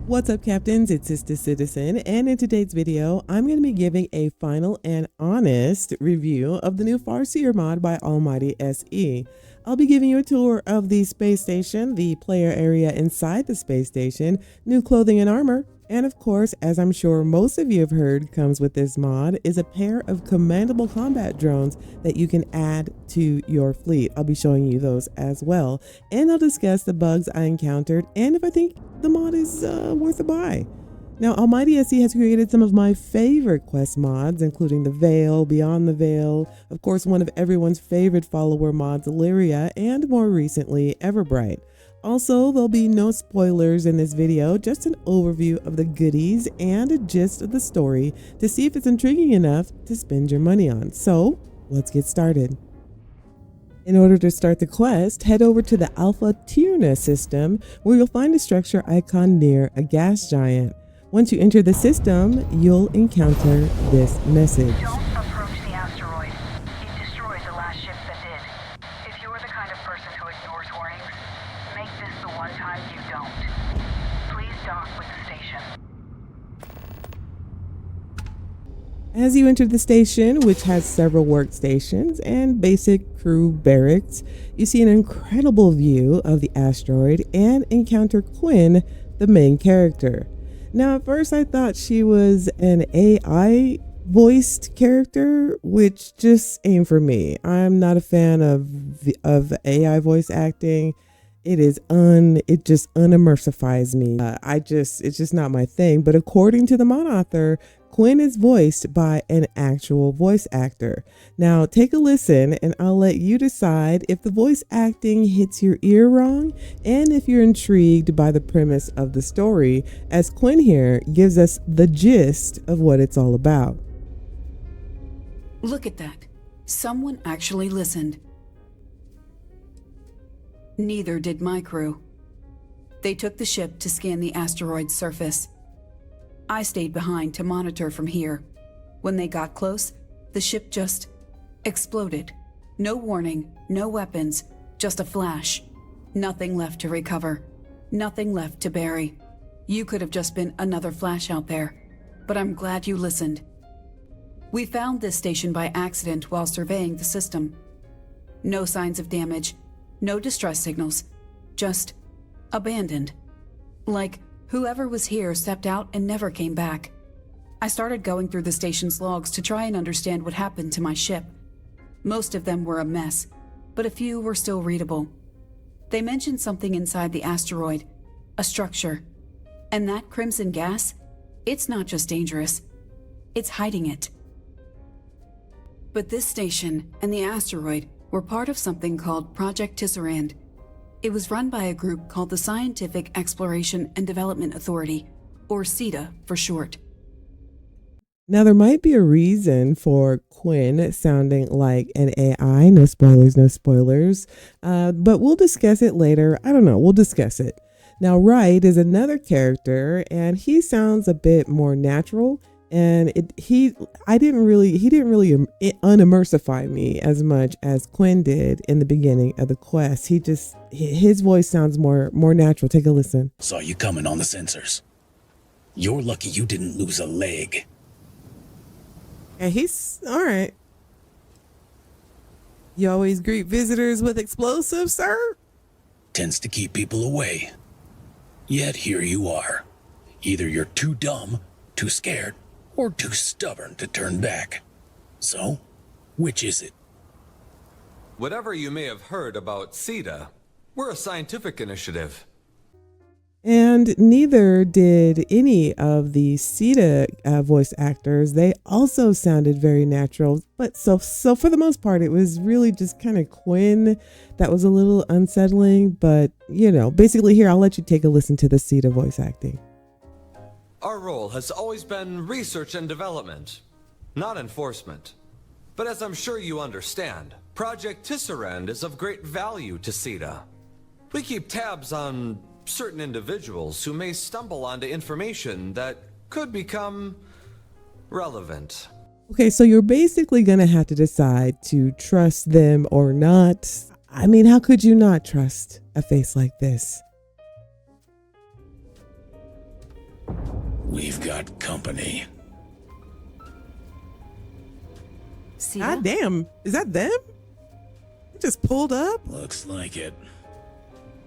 What's up, Captains? It's Sister Citizen, and in today's video, I'm going to be giving a final and honest review of the new Farseer mod by Almighty SE. I'll be giving you a tour of the space station, the player area inside the space station, new clothing and armor, and of course, as I'm sure most of you have heard comes with this mod, is a pair of commandable combat drones that you can add to your fleet. I'll be showing you those as well, and I'll discuss the bugs I encountered and if I think the mod is worth a buy. Now, Almighty SE has created some of my favorite quest mods, including the Veil, Beyond the Veil, of course one of everyone's favorite follower mods, Lyria, and more recently, Everbright. Also, there'll be no spoilers in this video, just an overview of the goodies and a gist of the story to see if it's intriguing enough to spend your money on. So, let's get started. In order to start the quest, head over to the Alpha Tierna system, where you'll find a structure icon near a gas giant. Once you enter the system, you'll encounter this message. Don't approach the asteroid. It destroyed the last ship that did. If you're the kind of person who ignores warnings, make this the one time you don't. Please dock with the station. As you enter the station, which has several workstations and basic crew barracks, you see an incredible view of the asteroid and encounter Quinn, the main character. Now, at first I thought she was an AI voiced character, which just ain't for me. I'm not a fan of AI voice acting. It just unimmersifies me. It's just not my thing. But according to the mod author, Quinn is voiced by an actual voice actor. Now take a listen and I'll let you decide if the voice acting hits your ear wrong and if you're intrigued by the premise of the story, as Quinn here gives us the gist of what it's all about. Look at that. Someone actually listened. Neither did my crew. They took the ship to scan the asteroid's surface. I stayed behind to monitor from here. When they got close, the ship just exploded. No warning, no weapons, just a flash. Nothing left to recover. Nothing left to bury. You could have just been another flash out there, but I'm glad you listened. We found this station by accident while surveying the system. No signs of damage, no distress signals, just abandoned. Like whoever was here stepped out and never came back. I started going through the station's logs to try and understand what happened to my ship. Most of them were a mess, but a few were still readable. They mentioned something inside the asteroid, a structure. And that crimson gas, it's not just dangerous, it's hiding it. But this station and the asteroid were part of something called Project Tisserand. It was run by a group called the Scientific Exploration and Development Authority, or SETA for short. Now, there might be a reason for Quinn sounding like an AI. No spoilers, no spoilers. But we'll discuss it later. I don't know. We'll discuss it. Now, Wright is another character, and he sounds a bit more natural. And he didn't really unimmersify me as much as Quinn did in the beginning of the quest. His voice sounds more natural. Take a listen. Saw you coming on the sensors. You're lucky you didn't lose a leg. And he's all right. You always greet visitors with explosives, sir? Tends to keep people away. Yet here you are. Either you're too dumb, too scared, or too stubborn to turn back. So, which is it? Whatever you may have heard about SETA, we're a scientific initiative. And neither did any of the SETA voice actors. They also sounded very natural. But so for the most part, it was really just kind of Quinn that was a little unsettling. But, you know, basically here, I'll let you take a listen to the SETA voice acting. Our role has always been research and development, not enforcement. But as I'm sure you understand, Project Tisserand is of great value to SETA. We keep tabs on certain individuals who may stumble onto information that could become relevant. Okay, so you're basically going to have to decide to trust them or not. I mean, how could you not trust a face like this? We've got company. See? God damn. Is that them? It just pulled up? Looks like it.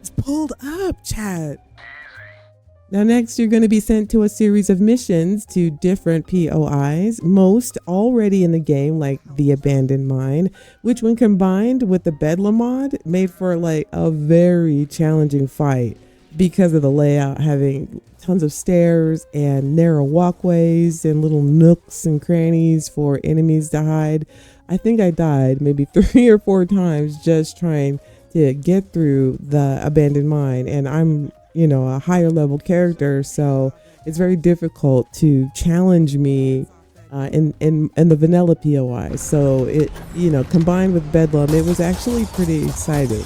It's pulled up, chat. Now next, you're going to be sent to a series of missions to different POIs, most already in the game, like the Abandoned Mine, which when combined with the Bedlam mod, made for like a very challenging fight because of the layout having tons of stairs and narrow walkways and little nooks and crannies for enemies to hide. I think I died maybe 3 or 4 times just trying to get through the Abandoned Mine, and I'm a higher level character, so it's very difficult to challenge me in the vanilla POI. So it, combined with Bedlam, it was actually pretty exciting.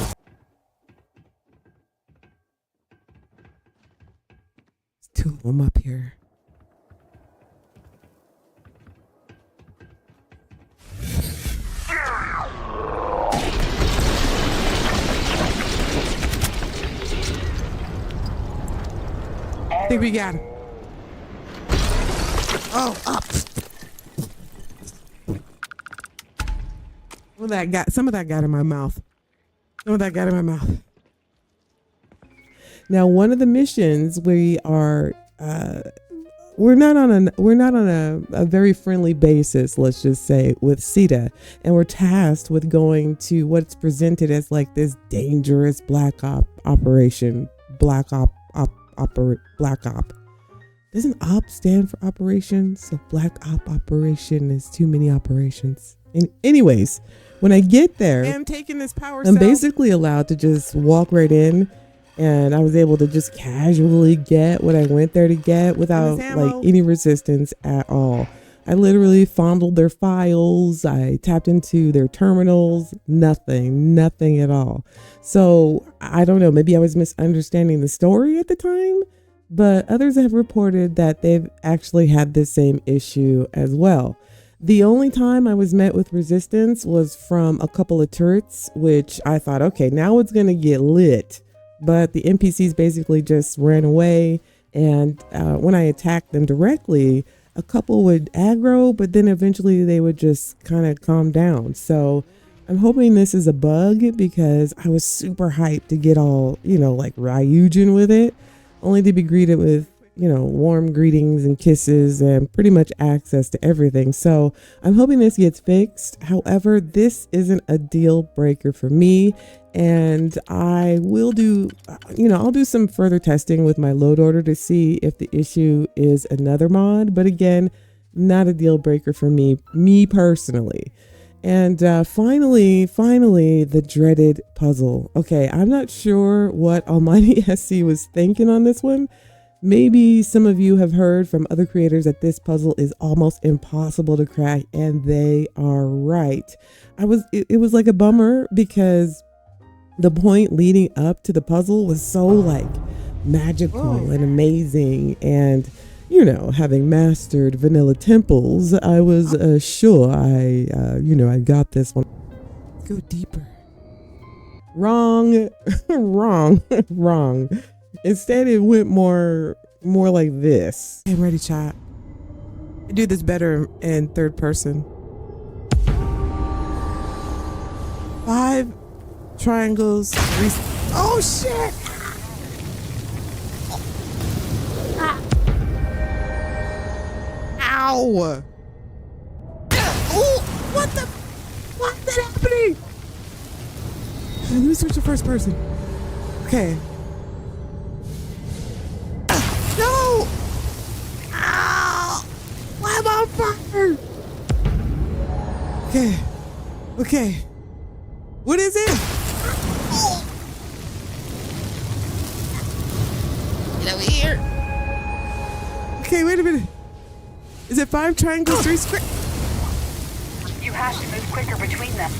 There's 2 of them up here. I think we got him. Oh, up. Some of that got in my mouth. Now, one of the missions we are, we're not on a very friendly basis, let's just say, with Sita, and we're tasked with going to what's presented as like this dangerous Black Op operation. Black Op. Doesn't op stand for operation? So Black Op operation is too many operations. And anyways, when I get there, I'm taking this power cell. I'm basically allowed to just walk right in, and I was able to just casually get what I went there to get without like any resistance at all. I literally fondled their files. I tapped into their terminals. Nothing at all. So I don't know, maybe I was misunderstanding the story at the time, but others have reported that they've actually had the same issue as well. The only time I was met with resistance was from a couple of turrets, which I thought, okay, now it's going to get lit. But the NPCs basically just ran away. And when I attacked them directly, a couple would aggro, but then eventually they would just kind of calm down. So I'm hoping this is a bug, because I was super hyped to get all, like Ryujin with it, only to be greeted with, warm greetings and kisses and pretty much access to everything. So I'm hoping this gets fixed. However, this isn't a deal breaker for me. And I will do, I'll do some further testing with my load order to see if the issue is another mod. But again, not a deal breaker for me personally. And finally, the dreaded puzzle. Okay, I'm not sure what Almighty SC was thinking on this one. Maybe some of you have heard from other creators that this puzzle is almost impossible to crack, and they are right. It was like a bummer, because the point leading up to the puzzle was so like magical and amazing, and having mastered vanilla temples, I was sure I got this one. Let's go deeper. Wrong. Instead, it went more like this. I'm ready, chat. I do this better in third person. 5 triangles. Oh shit! Ow! Oh, what's happening? Let me switch to first person. Okay. No! Ow! Why am I on fire? Okay. What is it? Oh. Get over here. Okay, wait a minute. Is it 5 triangles, 3 squares? You have to move quicker between them.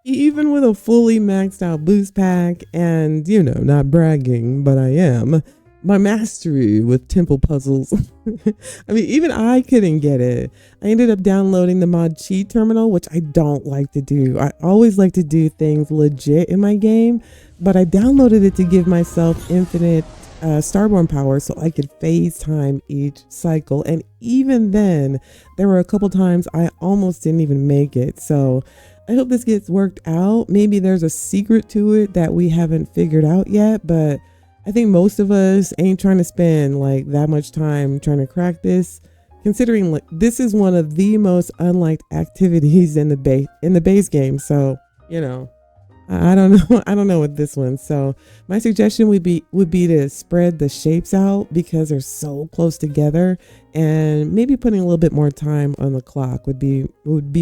Even with a fully maxed out boost pack and, not bragging, but I am, my mastery with temple puzzles. I mean, even I couldn't get it. I ended up downloading the mod cheat terminal, which I don't like to do. I always like to do things legit in my game, but I downloaded it to give myself infinite starborn power so I could phase time each cycle. And even then, there were a couple times I almost didn't even make it. So I hope this gets worked out. Maybe there's a secret to it that we haven't figured out yet, but I think most of us ain't trying to spend like that much time trying to crack this, considering like this is one of the most unliked activities in the base game. So, you know, I don't know. I don't know with this one. So my suggestion would be to spread the shapes out because they're so close together, and maybe putting a little bit more time on the clock would be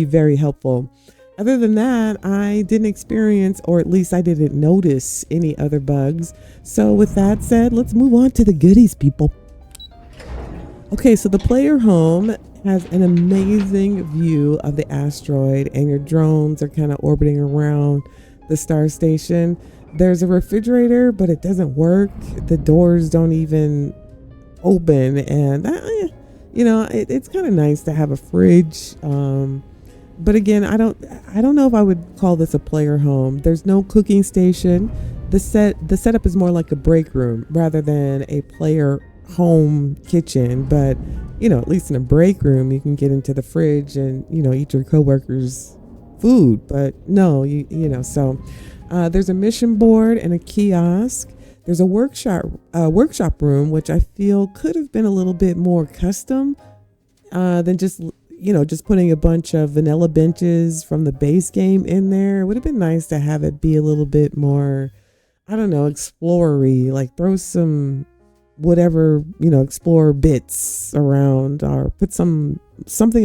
very helpful. Other than that, I didn't experience, or at least I didn't notice, any other bugs. So with that said, let's move on to the goodies, people. Okay, so the player home has an amazing view of the asteroid, and your drones are kind of orbiting around the star station. There's a refrigerator, but it doesn't work. The doors don't even open, and you know, it's kind of nice to have a fridge. But again, I don't know if I would call this a player home. There's no cooking station. The setup is more like a break room rather than a player home kitchen. But you know, at least in a break room, you can get into the fridge and, you know, eat your coworkers' food. But no, you know. So there's a mission board and a kiosk. There's a workshop room, which I feel could have been a little bit more custom than just, you know, just putting a bunch of vanilla benches from the base game in there. It would have been nice to have it be a little bit more, I don't know, explorer-y, like throw some whatever, you know, explorer bits around, or put something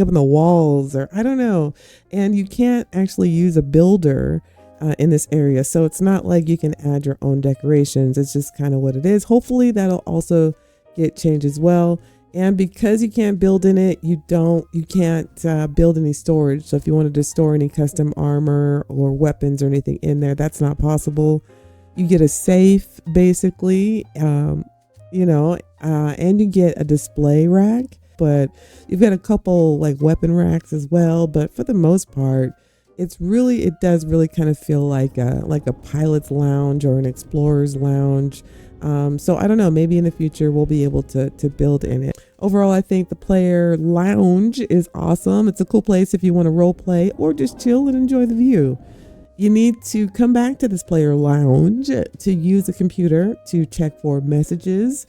up in the walls, or I don't know. And you can't actually use a builder in this area, so it's not like you can add your own decorations. It's just kind of what it is. Hopefully that'll also get changed as well. And because you can't build in it, you can't build any storage. So if you wanted to store any custom armor or weapons or anything in there, that's not possible. You get a safe, basically, you know, and you get a display rack. But you've got a couple like weapon racks as well. But for the most part, it does really kind of feel like a pilot's lounge or an explorer's lounge. So I don't know, maybe in the future we'll be able to build in it. Overall, I think the player lounge is awesome. It's a cool place if you want to role play or just chill and enjoy the view. You need to come back to this player lounge to use a computer to check for messages.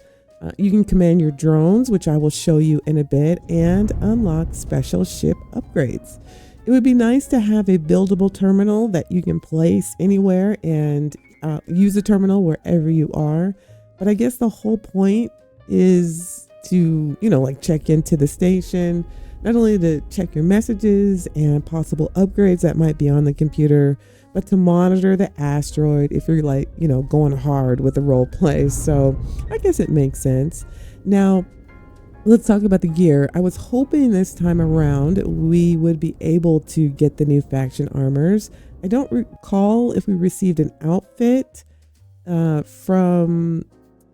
You can command your drones, which I will show you in a bit, and unlock special ship upgrades. It would be nice to have a buildable terminal that you can place anywhere and use the terminal wherever you are. But I guess the whole point is to, you know, like check into the station, not only to check your messages and possible upgrades that might be on the computer, but to monitor the asteroid if you're like, you know, going hard with the role play. So I guess it makes sense. Now, let's talk about the gear. I was hoping this time around we would be able to get the new faction armors. I don't recall if we received an outfit from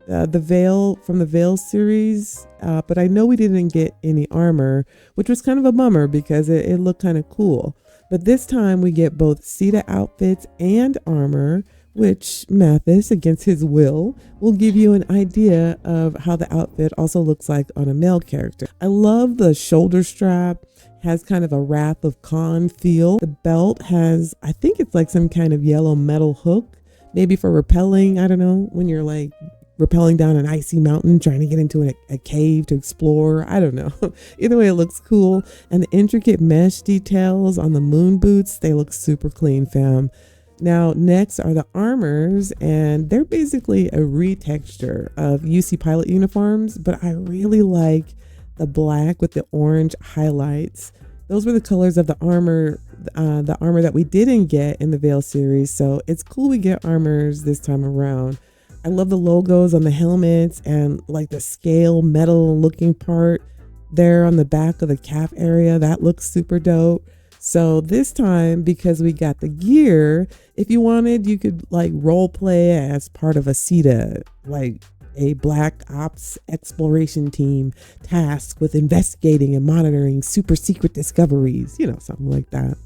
the Veil series, but I know we didn't get any armor, which was kind of a bummer because it looked kind of cool. But this time we get both Sita outfits and armor, which Mathis, against his will give you an idea of how the outfit also looks like on a male character. I love the shoulder strap. Has kind of a Wrath of Khan feel. The belt has, I think it's like some kind of yellow metal hook, maybe for rappelling. I don't know, when you're like rappelling down an icy mountain, trying to get into a cave to explore. I don't know. Either way, it looks cool. And the intricate mesh details on the moon boots, they look super clean, fam. Now, next are the armors, and they're basically a retexture of UC pilot uniforms, but I really like the black with the orange highlights. Those were the colors of the armor that we didn't get in the Veil series. So it's cool we get armors this time around. I love the logos on the helmets and like the scale metal looking part there on the back of the cap area. That looks super dope. So this time, because we got the gear, if you wanted, you could like role play as part of a CETA, like a Black Ops exploration team tasked with investigating and monitoring super secret discoveries, you know, something like that.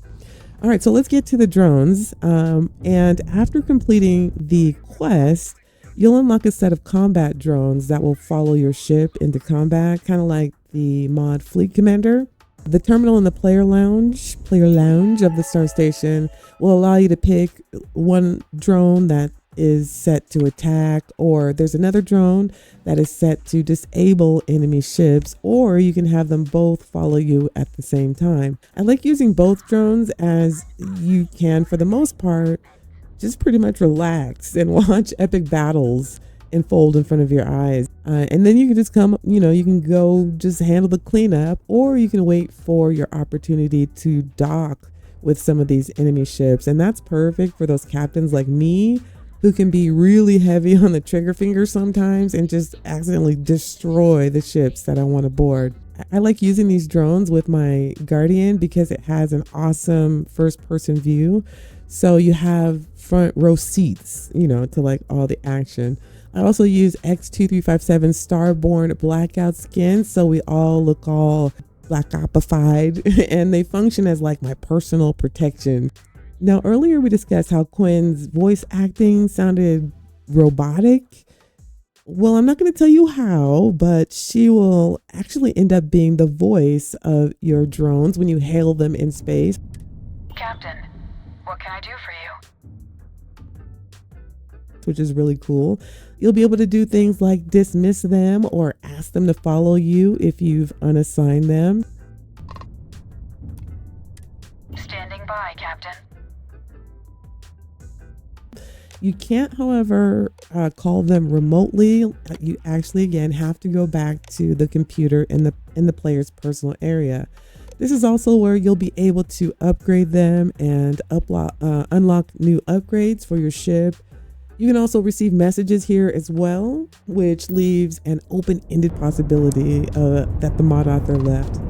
All right, so let's get to the drones. And after completing the quest, You'll unlock a set of combat drones that will follow your ship into combat, kind of like the mod Fleet Commander. The terminal in the player lounge of the Star Station will allow you to pick one drone that is set to attack, or there's another drone that is set to disable enemy ships, or you can have them both follow you at the same time. I like using both drones, as you can, for the most part, just pretty much relax and watch epic battles unfold in front of your eyes. And then you can just come, you can go just handle the cleanup, or you can wait for your opportunity to dock with some of these enemy ships. And that's perfect for those captains like me, who can be really heavy on the trigger finger sometimes and just accidentally destroy the ships that I want to board. I like using these drones with my Guardian because it has an awesome first person view. So you have front row seats, to like all the action. I also use X2357 Starborn blackout skin, so we all look all black opified and they function as like my personal protection. Now, earlier we discussed how Quinn's voice acting sounded robotic. Well, I'm not going to tell you how, but she will actually end up being the voice of your drones when you hail them in space. Captain, what can I do for you? Which is really cool. You'll be able to do things like dismiss them or ask them to follow you if you've unassigned them. Standing by, Captain. You can't, however, call them remotely. You actually, again, have to go back to the computer in the player's personal area. This is also where you'll be able to upgrade them and unlock new upgrades for your ship. You can also receive messages here as well, which leaves an open-ended possibility that the mod author left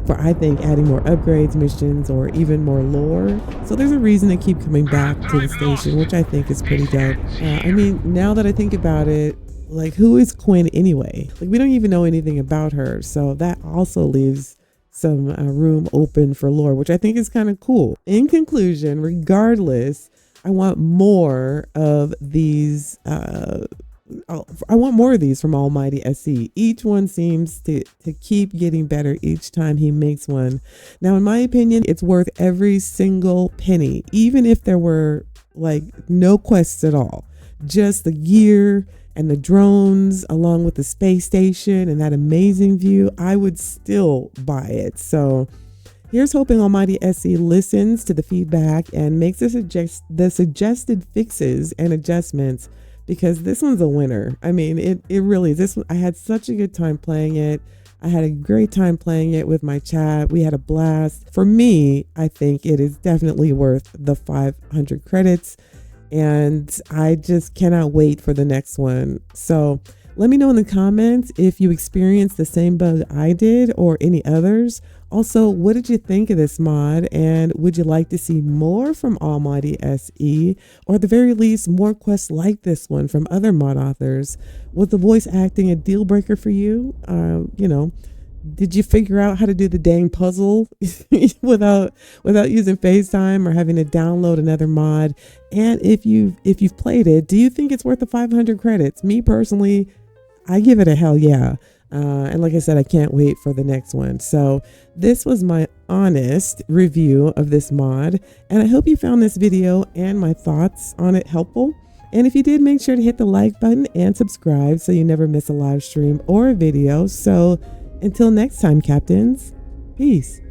for, I think, adding more upgrades, missions, or even more lore. So there's a reason to keep coming back to the station, which I think is pretty dope. I mean, now that I think about it, like, who is Quinn anyway? Like, we don't even know anything about her. So that also leaves some room open for lore, which I think is kind of cool. In conclusion, regardless, I want more of these. I want more of these from Almighty SE. Each one seems to keep getting better each time he makes one. Now, in my opinion, it's worth every single penny, even if there were like no quests at all. Just the gear and the drones, along with the space station and that amazing view, I would still buy it. So here's hoping Almighty SE listens to the feedback and makes the suggested fixes and adjustments, because this one's a winner. I mean, it really is. I had such a good time playing it. I had a great time playing it with my chat. We had a blast. For me, I think it is definitely worth the 500 credits, and I just cannot wait for the next one. So let me know in the comments if you experienced the same bug I did or any others. Also, what did you think of this mod, and would you like to see more from Almighty SE, or at the very least more quests like this one from other mod authors? Was the voice acting a deal breaker for you? Did you figure out how to do the dang puzzle without using FaceTime or having to download another mod? And if you've played it, do you think it's worth the 500 credits? Me personally, I give it a hell yeah. And like I said, I can't wait for the next one. So this was my honest review of this mod, and I hope you found this video and my thoughts on it helpful. And if you did, make sure to hit the like button and subscribe so you never miss a live stream or a video. So until next time, captains, peace.